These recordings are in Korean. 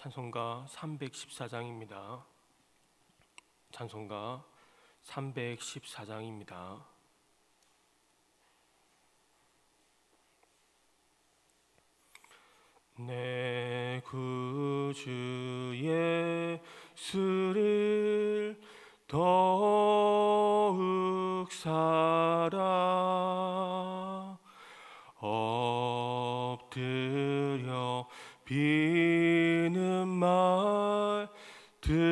찬송가 314장입니다. 찬송가 314장입니다. 내 구주 예수를 더욱 사랑 엎드려 비는 말 들으소서.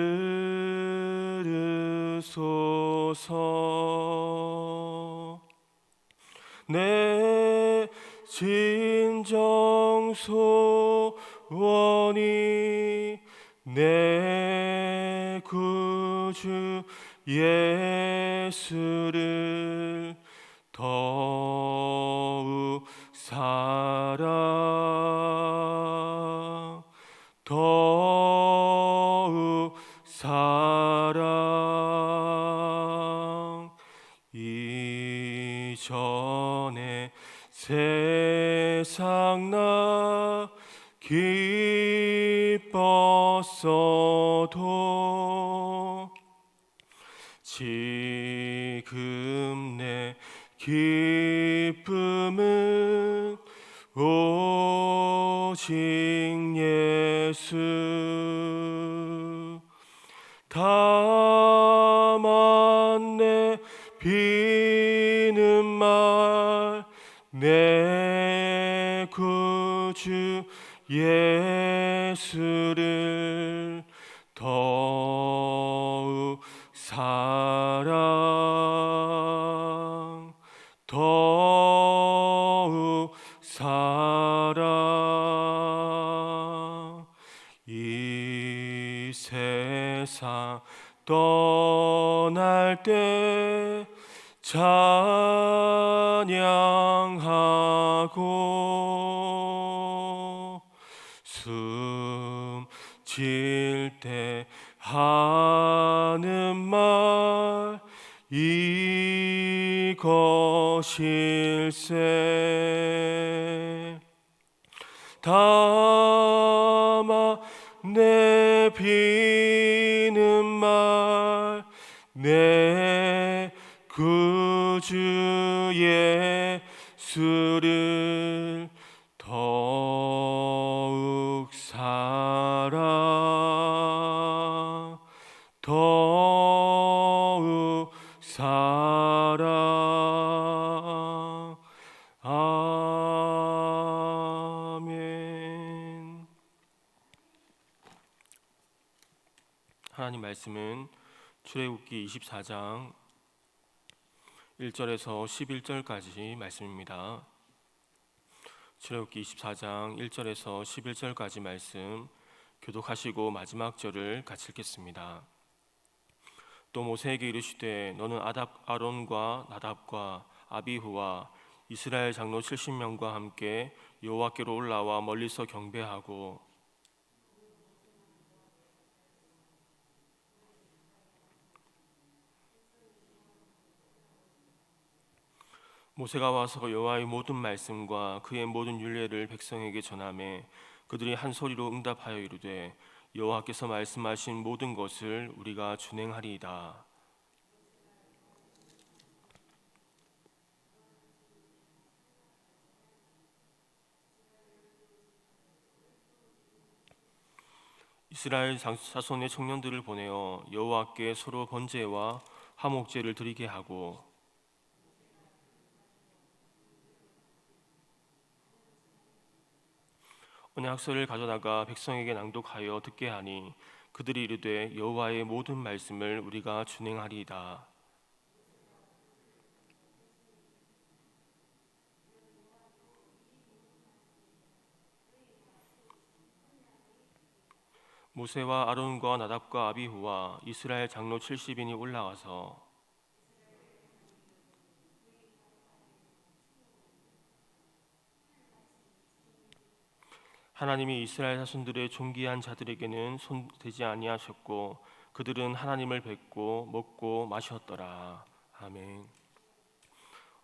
내 진정 소원이 내 구주 예수를 더욱 사랑 더욱 사랑 이전에 세상 나 기뻤어도 지금 내 기쁨은 오직 예수. 다만 내 비는 말 내 구주 예수를 더욱 사랑 더욱 사랑 이 세상 떠날 때 찬양하고 숨질 때 하는 말 이것일세. 다만 내 비는 말 내 구주 예수를 더욱 사랑 더욱 사랑. 아멘. 하나님 말씀은 출애굽기 24장 1절에서 11절까지 말씀입니다. 출애굽기 24장 1절에서 11절까지 말씀 교독하시고 마지막 절을 같이 읽겠습니다. 또 모세에게 이르시되 너는 아론과 나답과 아비후와 이스라엘 장로 70명과 함께 여호와께로 올라와 멀리서 경배하고 모세가 와서 여호와의 모든 말씀과 그의 모든 율례를 백성에게 전하매 그들이 한 소리로 응답하여 이르되 여호와께서 말씀하신 모든 것을 우리가 준행하리이다. 이스라엘 자손의 청년들을 보내어 여호와께 서로 번제와 화목제를 드리게 하고 언약서를 가져다가 백성에게 낭독하여 듣게 하니 그들이 이르되 여호와의 모든 말씀을 우리가 준행하리이다. 모세와 아론과 나답과 아비후와 이스라엘 장로 70인이 올라가서 하나님이 이스라엘 자손들의 존귀한 자들에게는 손대지 아니하셨고 그들은 하나님을 뵙고 먹고 마셨더라. 아멘.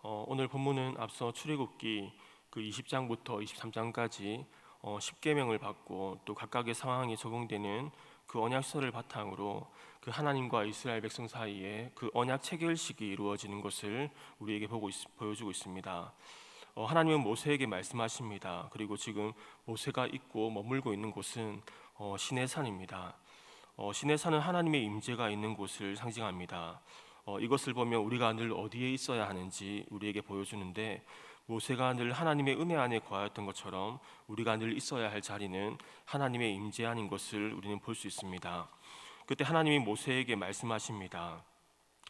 오늘 본문은 앞서 출애굽기 그 20장부터 23장까지 십계명을 받고 또 각각의 상황에 적용되는 그 언약서를 바탕으로 그 하나님과 이스라엘 백성 사이에 그 언약 체결식이 이루어지는 것을 우리에게 보여주고 있습니다. 하나님은 모세에게 말씀하십니다. 그리고 지금 모세가 있고 머물고 있는 곳은 시내산입니다. 시내산은 하나님의 임재가 있는 곳을 상징합니다. 이것을 보면 우리가 늘 어디에 있어야 하는지 우리에게 보여주는데, 모세가 늘 하나님의 은혜 안에 거하였던 것처럼 우리가 늘 있어야 할 자리는 하나님의 임재 안인 것을 우리는 볼 수 있습니다. 그때 하나님이 모세에게 말씀하십니다.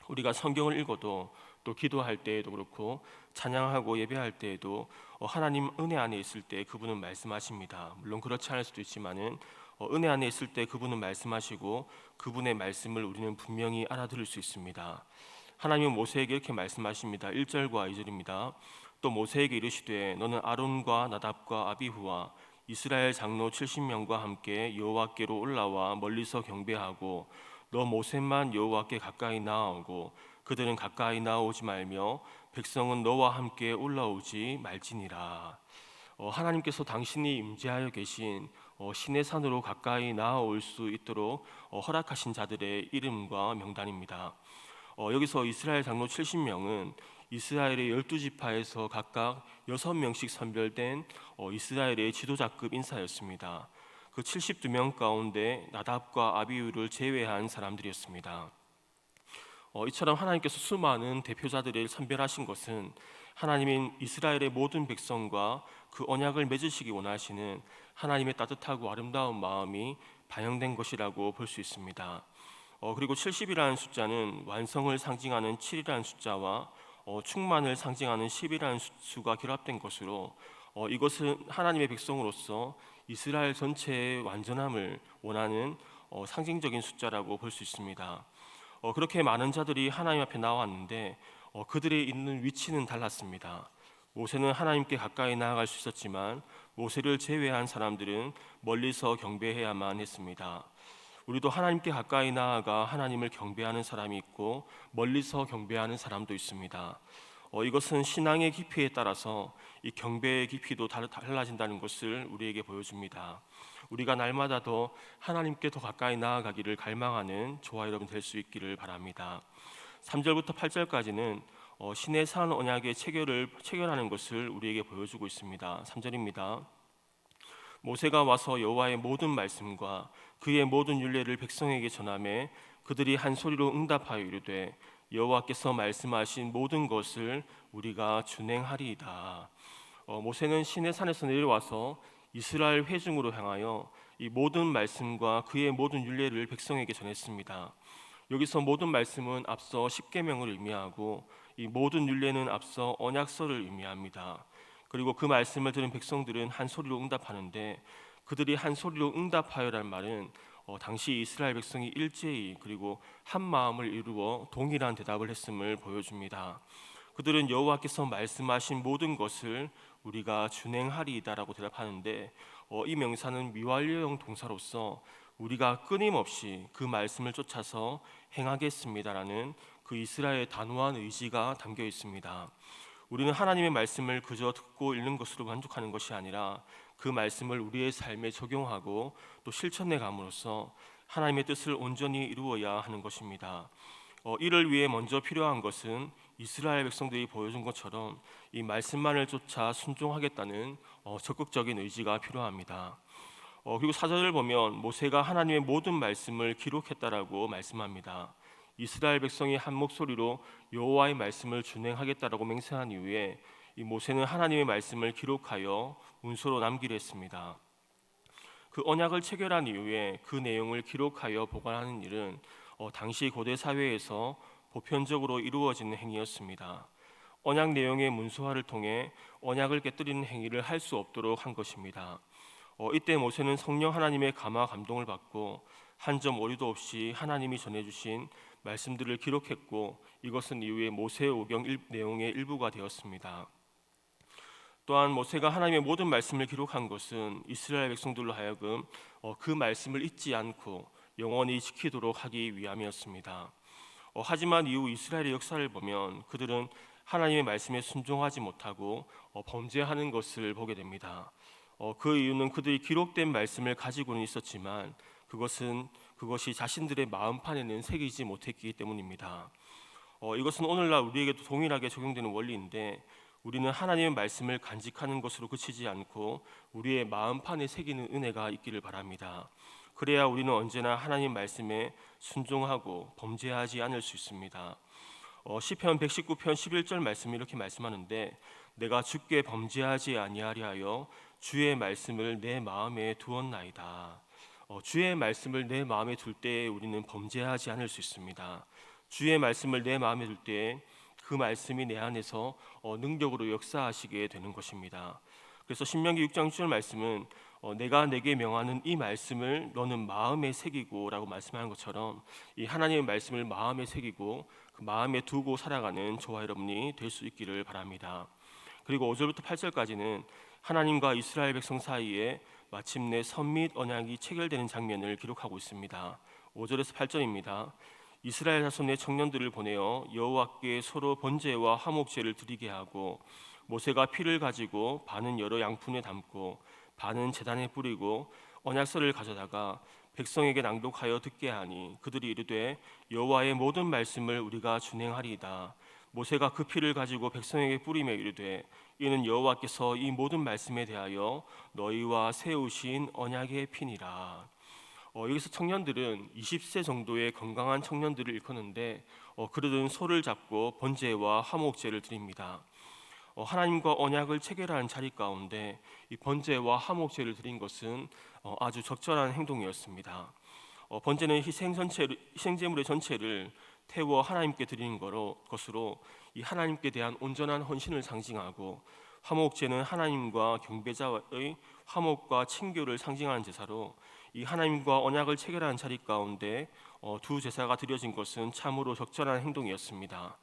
우리가 성경을 읽어도 또 기도할 때에도 그렇고 찬양하고 예배할 때에도 하나님 은혜 안에 있을 때 그분은 말씀하십니다. 물론 그렇지 않을 수도 있지만은 은혜 안에 있을 때 그분은 말씀하시고 그분의 말씀을 우리는 분명히 알아들을 수 있습니다. 하나님은 모세에게 이렇게 말씀하십니다. 1절과 2절입니다. 또 모세에게 이르시되 너는 아론과 나답과 아비후와 이스라엘 장로 70명과 함께 여호와께로 올라와 멀리서 경배하고 너 모세만 여호와께 가까이 나아오고 그들은 가까이 나오지 말며 백성은 너와 함께 올라오지 말지니라. 하나님께서 당신이 임재하여 계신 시내산으로 가까이 나아올 수 있도록 허락하신 자들의 이름과 명단입니다. 여기서 이스라엘 장로 70명은 이스라엘의 12지파에서 각각 6명씩 선별된 이스라엘의 지도자급 인사였습니다. 그 72명 가운데 나답과 아비후를 제외한 사람들이었습니다. 이처럼 하나님께서 수많은 대표자들을 선별하신 것은 하나님인 이스라엘의 모든 백성과 그 언약을 맺으시기 원하시는 하나님의 따뜻하고 아름다운 마음이 반영된 것이라고 볼 수 있습니다. 그리고 70이라는 숫자는 완성을 상징하는 7이라는 숫자와 충만을 상징하는 10이라는 수가 결합된 것으로 이것은 하나님의 백성으로서 이스라엘 전체의 완전함을 원하는 상징적인 숫자라고 볼 수 있습니다. 그렇게 많은 자들이 하나님 앞에 나왔는데 그들의 있는 위치는 달랐습니다. 모세는 하나님께 가까이 나아갈 수 있었지만 모세를 제외한 사람들은 멀리서 경배해야만 했습니다. 우리도 하나님께 가까이 나아가 하나님을 경배하는 사람이 있고 멀리서 경배하는 사람도 있습니다. 이것은 신앙의 깊이에 따라서 이 경배의 깊이도 달라진다는 것을 우리에게 보여줍니다. 우리가 날마다 더 하나님께 더 가까이 나아가기를 갈망하는 저와 여러분 될 수 있기를 바랍니다. 3절부터 8절까지는 신의 산 언약의 체결하는 것을 우리에게 보여주고 있습니다. 3절입니다. 모세가 와서 여호와의 모든 말씀과 그의 모든 율례를 백성에게 전하매 그들이 한 소리로 응답하여 이르되 여호와께서 말씀하신 모든 것을 우리가 준행하리이다. 모세는 시내 산에서 내려와서 이스라엘 회중으로 향하여 이 모든 말씀과 그의 모든 율례를 백성에게 전했습니다. 여기서 모든 말씀은 앞서 십계명을 의미하고 이 모든 율례는 앞서 언약서를 의미합니다. 그리고 그 말씀을 들은 백성들은 한 소리로 응답하는데, 그들이 한 소리로 응답하여라는 말은 당시 이스라엘 백성이 일제히 그리고 한 마음을 이루어 동일한 대답을 했음을 보여줍니다. 그들은 여호와께서 말씀하신 모든 것을 우리가 준행하리이다라고 대답하는데, 이 명사는 미완료형 동사로서 우리가 끊임없이 그 말씀을 쫓아서 행하겠습니다라는 그 이스라엘의 단호한 의지가 담겨 있습니다. 우리는 하나님의 말씀을 그저 듣고 읽는 것으로 만족하는 것이 아니라 그 말씀을 우리의 삶에 적용하고 또 실천해 감으로써 하나님의 뜻을 온전히 이루어야 하는 것입니다. 이를 위해 먼저 필요한 것은 이스라엘 백성들이 보여준 것처럼 이 말씀만을 쫓아 순종하겠다는 적극적인 의지가 필요합니다. 그리고 4절을 보면 모세가 하나님의 모든 말씀을 기록했다라고 말씀합니다. 이스라엘 백성이 한 목소리로 여호와의 말씀을 준행하겠다라고 맹세한 이후에 이 모세는 하나님의 말씀을 기록하여 문서로 남기려 했습니다. 그 언약을 체결한 이후에 그 내용을 기록하여 보관하는 일은 당시 고대 사회에서 보편적으로 이루어지는 행위였습니다. 언약 내용의 문서화를 통해 언약을 깨뜨리는 행위를 할 수 없도록 한 것입니다. 이때 모세는 성령 하나님의 감화 감동을 받고 한 점 오류도 없이 하나님이 전해주신 말씀들을 기록했고, 이것은 이후에 모세오경 내용의 일부가 되었습니다. 또한 모세가 하나님의 모든 말씀을 기록한 것은 이스라엘 백성들로 하여금 그 말씀을 잊지 않고 영원히 지키도록 하기 위함이었습니다. 하지만 이후 이스라엘의 역사를 보면 그들은 하나님의 말씀에 순종하지 못하고 범죄하는 것을 보게 됩니다. 그 이유는 그들이 기록된 말씀을 가지고는 있었지만 그것이 자신들의 마음판에는 새기지 못했기 때문입니다. 이것은 오늘날 우리에게도 동일하게 적용되는 원리인데, 우리는 하나님의 말씀을 간직하는 것으로 그치지 않고 우리의 마음판에 새기는 은혜가 있기를 바랍니다. 그래야 우리는 언제나 하나님 말씀에 순종하고 범죄하지 않을 수 있습니다. 시편 119편 11절 말씀이 이렇게 말씀하는데, 내가 주께 범죄하지 아니하려 하여 주의 말씀을 내 마음에 두었나이다. 주의 말씀을 내 마음에 둘 때에 우리는 범죄하지 않을 수 있습니다. 주의 말씀을 내 마음에 둘 때에 그 말씀이 내 안에서 능력으로 역사하시게 되는 것입니다. 그래서 신명기 6장 6절 말씀은 내가 내게 명하는 이 말씀을 너는 마음에 새기고 라고 말씀하는 것처럼, 이 하나님의 말씀을 마음에 새기고 그 마음에 두고 살아가는 저와 여러분이 될 수 있기를 바랍니다. 그리고 5절부터 8절까지는 하나님과 이스라엘 백성 사이에 마침내 선밋 언약이 체결되는 장면을 기록하고 있습니다. 5절에서 8절입니다. 이스라엘 자손의 청년들을 보내어 여호와께 서로 번제와 화목제를 드리게 하고, 모세가 피를 가지고 반은 여러 양푼에 담고 반은 제단에 뿌리고 언약서를 가져다가 백성에게 낭독하여 듣게 하니, 그들이 이르되 여호와의 모든 말씀을 우리가 준행하리이다. 모세가 그 피를 가지고 백성에게 뿌리며 이르되, 이는 여호와께서 이 모든 말씀에 대하여 너희와 세우신 언약의 피니라. 여기서 청년들은 20세 정도의 건강한 청년들을 일컫는데, 그들은 소를 잡고 번제와 화목제를 드립니다. 하나님과 언약을 체결하는 자리 가운데 이 번제와 화목제를 드린 것은 아주 적절한 행동이었습니다. 번제는 희생제물의 전체를 태워 하나님께 드리는 것으로 이 하나님께 대한 온전한 헌신을 상징하고, 화목제는 하나님과 경배자의 화목과 친교를 상징하는 제사로, 이 하나님과 언약을 체결하는 자리 가운데 두 제사가 드려진 것은 참으로 적절한 행동이었습니다.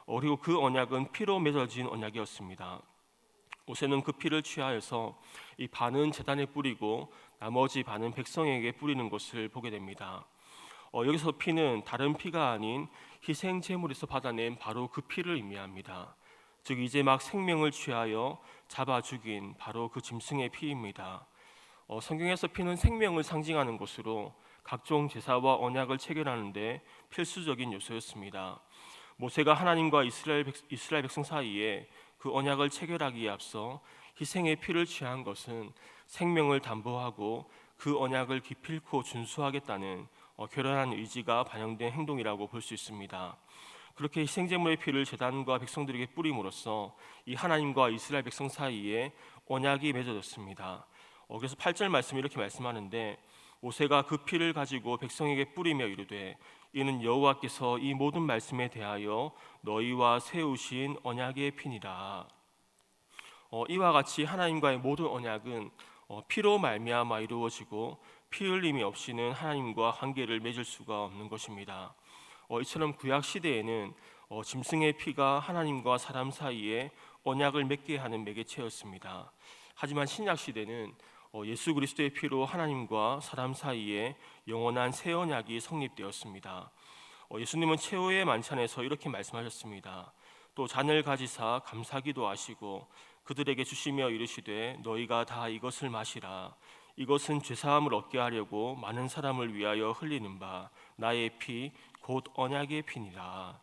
그리고 그 언약은 피로 맺어진 언약이었습니다. 모세는 그 피를 취하여서 이 반은 제단에 뿌리고 나머지 반은 백성에게 뿌리는 것을 보게 됩니다. 여기서 피는 다른 피가 아닌 희생 제물에서 받아낸 바로 그 피를 의미합니다. 즉 이제 막 생명을 취하여 잡아 죽인 바로 그 짐승의 피입니다. 성경에서 피는 생명을 상징하는 것으로 각종 제사와 언약을 체결하는 데 필수적인 요소였습니다. 모세가 하나님과 이스라엘 백성 사이에 그 언약을 체결하기에 앞서 희생의 피를 취한 것은 생명을 담보하고 그 언약을 기필코 준수하겠다는 결연한 의지가 반영된 행동이라고 볼 수 있습니다. 그렇게 희생제물의 피를 제단과 백성들에게 뿌림으로써 이 하나님과 이스라엘 백성 사이에 언약이 맺어졌습니다. 그래서 8절 말씀이 이렇게 말씀하는데, 모세가 그 피를 가지고 백성에게 뿌리며 이르되, 이는 여호와께서 이 모든 말씀에 대하여 너희와 세우신 언약의 피니라. 이와 같이 하나님과의 모든 언약은 피로 말미암아 이루어지고, 피 흘림이 없이는 하나님과 관계를 맺을 수가 없는 것입니다. 이처럼 구약 시대에는 짐승의 피가 하나님과 사람 사이에 언약을 맺게 하는 매개체였습니다. 하지만 신약 시대는 예수 그리스도의 피로 하나님과 사람 사이에 영원한 새 언약이 성립되었습니다. 예수님은 최후의 만찬에서 이렇게 말씀하셨습니다. 또 잔을 가지사 감사기도 하시고 그들에게 주시며 이르시되, 너희가 다 이것을 마시라. 이것은 죄사함을 얻게 하려고 많은 사람을 위하여 흘리는 바 나의 피 곧 언약의 피니라.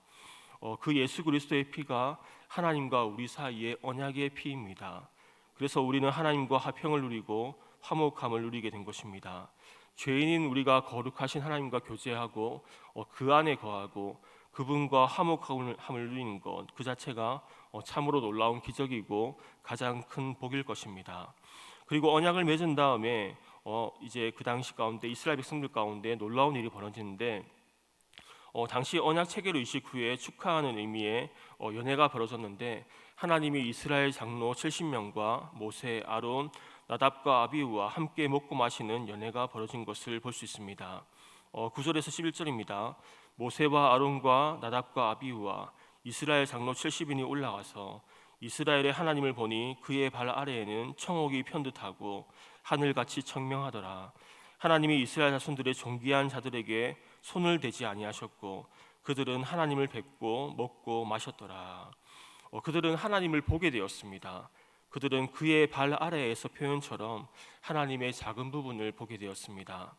그 예수 그리스도의 피가 하나님과 우리 사이의 언약의 피입니다. 그래서 우리는 하나님과 화평을 누리고 화목함을 누리게 된 것입니다. 죄인인 우리가 거룩하신 하나님과 교제하고 그 안에 거하고 그분과 화목함을 누리는 것, 그 자체가 참으로 놀라운 기적이고 가장 큰 복일 것입니다. 그리고 언약을 맺은 다음에 이제 그 당시 가운데 이스라엘 백성들 가운데 놀라운 일이 벌어지는데, 당시 언약 체결 의식 후에 축하하는 의미의 연회가 벌어졌는데, 하나님이 이스라엘 장로 70명과 모세, 아론, 나답과 아비후와 함께 먹고 마시는 연회가 벌어진 것을 볼 수 있습니다. 9절에서 11절입니다. 모세와 아론과 나답과 아비후와 이스라엘 장로 70인이 올라가서 이스라엘의 하나님을 보니 그의 발 아래에는 청옥이 편듯하고 하늘같이 청명하더라. 하나님이 이스라엘 자손들의 존귀한 자들에게 손을 대지 아니하셨고 그들은 하나님을 뵙고 먹고 마셨더라. 그들은 하나님을 보게 되었습니다. 그들은 그의 발 아래에서 표현처럼 하나님의 작은 부분을 보게 되었습니다.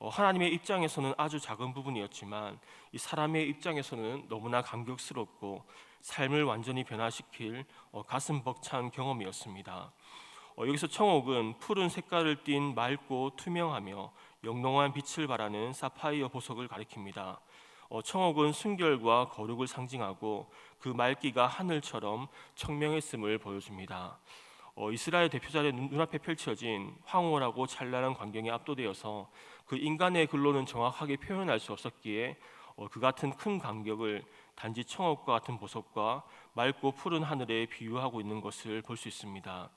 하나님의 입장에서는 아주 작은 부분이었지만 이 사람의 입장에서는 너무나 감격스럽고 삶을 완전히 변화시킬 가슴 벅찬 경험이었습니다. 여기서 청옥은 푸른 색깔을 띤 맑고 투명하며 영롱한 빛을 발하는 사파이어 보석을 가리킵니다. 청옥은 순결과 거룩을 상징하고 그 맑기가 하늘처럼 청명했음을 보여줍니다. 이스라엘 대표자의 눈앞에 펼쳐진 황홀하고 찬란한 광경에 압도되어서 그 인간의 글로는 정확하게 표현할 수 없었기에 그 같은 큰 간격을 단지 청옥과 같은 보석과 맑고 푸른 하늘에 비유하고 있는 것을 볼 수 있습니다.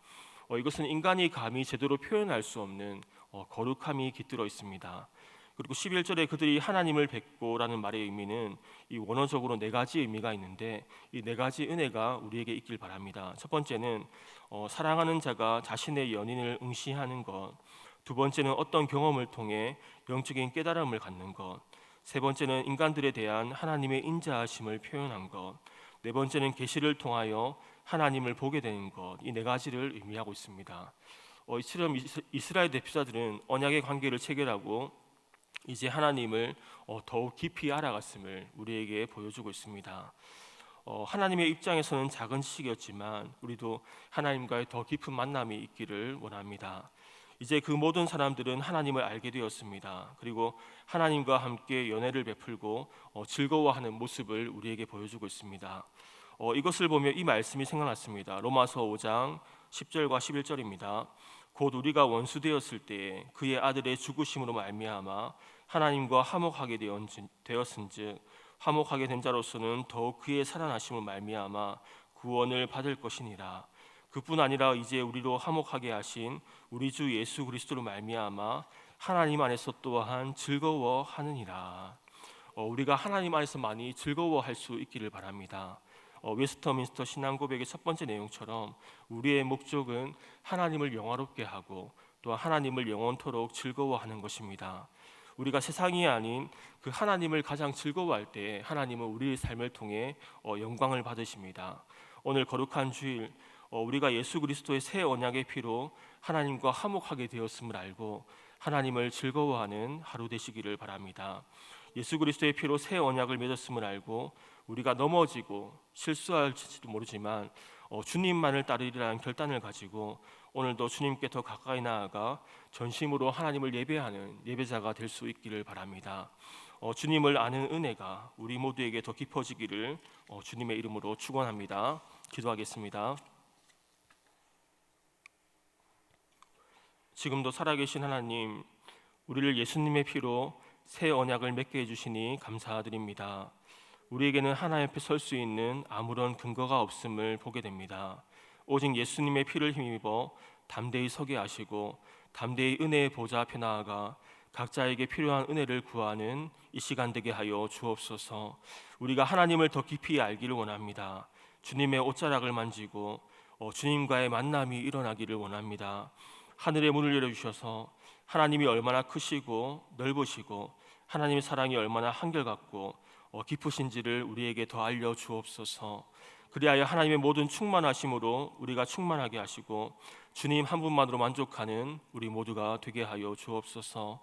이것은 인간이 감히 제대로 표현할 수 없는 거룩함이 깃들어 있습니다. 그리고 11절에 그들이 하나님을 뵙고라는 말의 의미는 이 원어적으로 네 가지 의미가 있는데 이 네 가지 은혜가 우리에게 있길 바랍니다. 첫 번째는 사랑하는 자가 자신의 연인을 응시하는 것, 두 번째는 어떤 경험을 통해 영적인 깨달음을 갖는 것, 세 번째는 인간들에 대한 하나님의 인자하심을 표현한 것, 네 번째는 계시를 통하여 하나님을 보게 되는 것, 이 네 가지를 의미하고 있습니다. 이처럼 이스라엘 대표자들은 언약의 관계를 체결하고 이제 하나님을 더욱 깊이 알아갔음을 우리에게 보여주고 있습니다. 하나님의 입장에서는 작은 지식이었지만 우리도 하나님과의 더 깊은 만남이 있기를 원합니다. 이제 그 모든 사람들은 하나님을 알게 되었습니다. 그리고 하나님과 함께 연애를 베풀고 즐거워하는 모습을 우리에게 보여주고 있습니다. 이것을 보며 이 말씀이 생각났습니다. 로마서 5장 10절과 11절입니다. 곧 우리가 원수 되었을 때에 그의 아들의 죽으심으로 말미암아 하나님과 화목하게 되었은즉 화목하게 된 자로서는 더욱 그의 살아나심으로 말미암아 구원을 받을 것이니라. 그뿐 아니라 이제 우리로 화목하게 하신 우리 주 예수 그리스도로 말미암아 하나님 안에서 또한 즐거워하느니라. 우리가 하나님 안에서 많이 즐거워할 수 있기를 바랍니다. 웨스터민스터 신앙고백의 첫 번째 내용처럼 우리의 목적은 하나님을 영화롭게 하고 또 하나님을 영원토록 즐거워하는 것입니다. 우리가 세상이 아닌 그 하나님을 가장 즐거워할 때 하나님은 우리의 삶을 통해 영광을 받으십니다. 오늘 거룩한 주일 우리가 예수 그리스도의 새 언약의 피로 하나님과 화목하게 되었음을 알고 하나님을 즐거워하는 하루 되시기를 바랍니다. 예수 그리스도의 피로 새 언약을 맺었음을 알고 우리가 넘어지고 실수할지도 모르지만 주님만을 따르리라는 결단을 가지고 오늘도 주님께 더 가까이 나아가 전심으로 하나님을 예배하는 예배자가 될 수 있기를 바랍니다. 주님을 아는 은혜가 우리 모두에게 더 깊어지기를 주님의 이름으로 축원합니다. 기도하겠습니다. 지금도 살아계신 하나님, 우리를 예수님의 피로 새 언약을 맺게 해주시니 감사드립니다. 우리에게는 하나님 앞에 설 수 있는 아무런 근거가 없음을 보게 됩니다. 오직 예수님의 피를 힘입어 담대히 서게 하시고 담대히 은혜의 보좌 앞에 나아가 각자에게 필요한 은혜를 구하는 이 시간 되게 하여 주옵소서. 우리가 하나님을 더 깊이 알기를 원합니다. 주님의 옷자락을 만지고 주님과의 만남이 일어나기를 원합니다. 하늘의 문을 열어주셔서 하나님이 얼마나 크시고 넓으시고 하나님의 사랑이 얼마나 한결같고 깊으신지를 우리에게 더 알려주옵소서. 그리하여 하나님의 모든 충만하심으로 우리가 충만하게 하시고 주님 한 분만으로 만족하는 우리 모두가 되게 하여 주옵소서.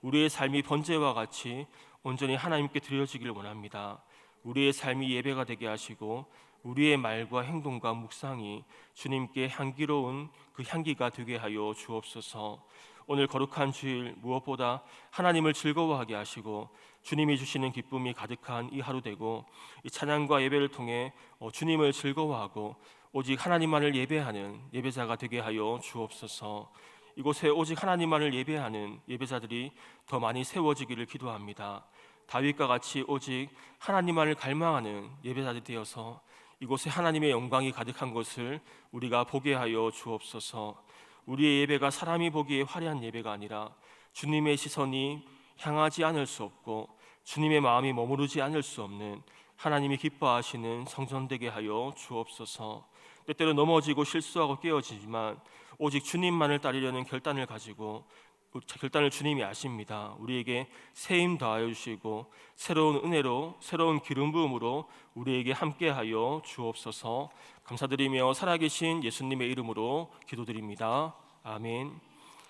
우리의 삶이 번제와 같이 온전히 하나님께 드려지기를 원합니다. 우리의 삶이 예배가 되게 하시고 우리의 말과 행동과 묵상이 주님께 향기로운 그 향기가 되게 하여 주옵소서. 오늘 거룩한 주일 무엇보다 하나님을 즐거워하게 하시고 주님이 주시는 기쁨이 가득한 이 하루 되고 이 찬양과 예배를 통해 주님을 즐거워하고 오직 하나님만을 예배하는 예배자가 되게 하여 주옵소서. 이곳에 오직 하나님만을 예배하는 예배자들이 더 많이 세워지기를 기도합니다. 다윗과 같이 오직 하나님만을 갈망하는 예배자들이 되어서 이곳에 하나님의 영광이 가득한 것을 우리가 보게 하여 주옵소서. 우리의 예배가 사람이 보기에 화려한 예배가 아니라 주님의 시선이 향하지 않을 수 없고 주님의 마음이 머무르지 않을 수 없는 하나님이 기뻐하시는 성전 되게 하여 주옵소서. 때때로 넘어지고 실수하고 깨어지지만 오직 주님만을 따르려는 결단을 가지고 결단을 주님이 아십니다. 우리에게 새 힘 더하여 주시고 새로운 은혜로 새로운 기름 부음으로 우리에게 함께하여 주옵소서. 감사드리며 살아계신 예수님의 이름으로 기도드립니다. 아멘.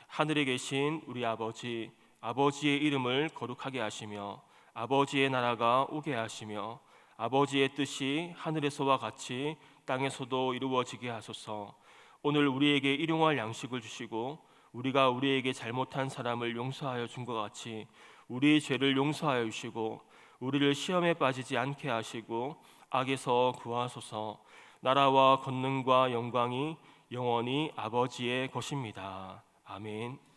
하늘에 계신 우리 아버지, 아버지의 이름을 거룩하게 하시며 아버지의 나라가 오게 하시며 아버지의 뜻이 하늘에서와 같이 땅에서도 이루어지게 하소서. 오늘 우리에게 일용할 양식을 주시고 우리가 우리에게 잘못한 사람을 용서하여 준 것 같이 우리의 죄를 용서하여 주시고 우리를 시험에 빠지지 않게 하시고 악에서 구하소서. 나라와 권능과 영광이 영원히 아버지의 것입니다. 아멘.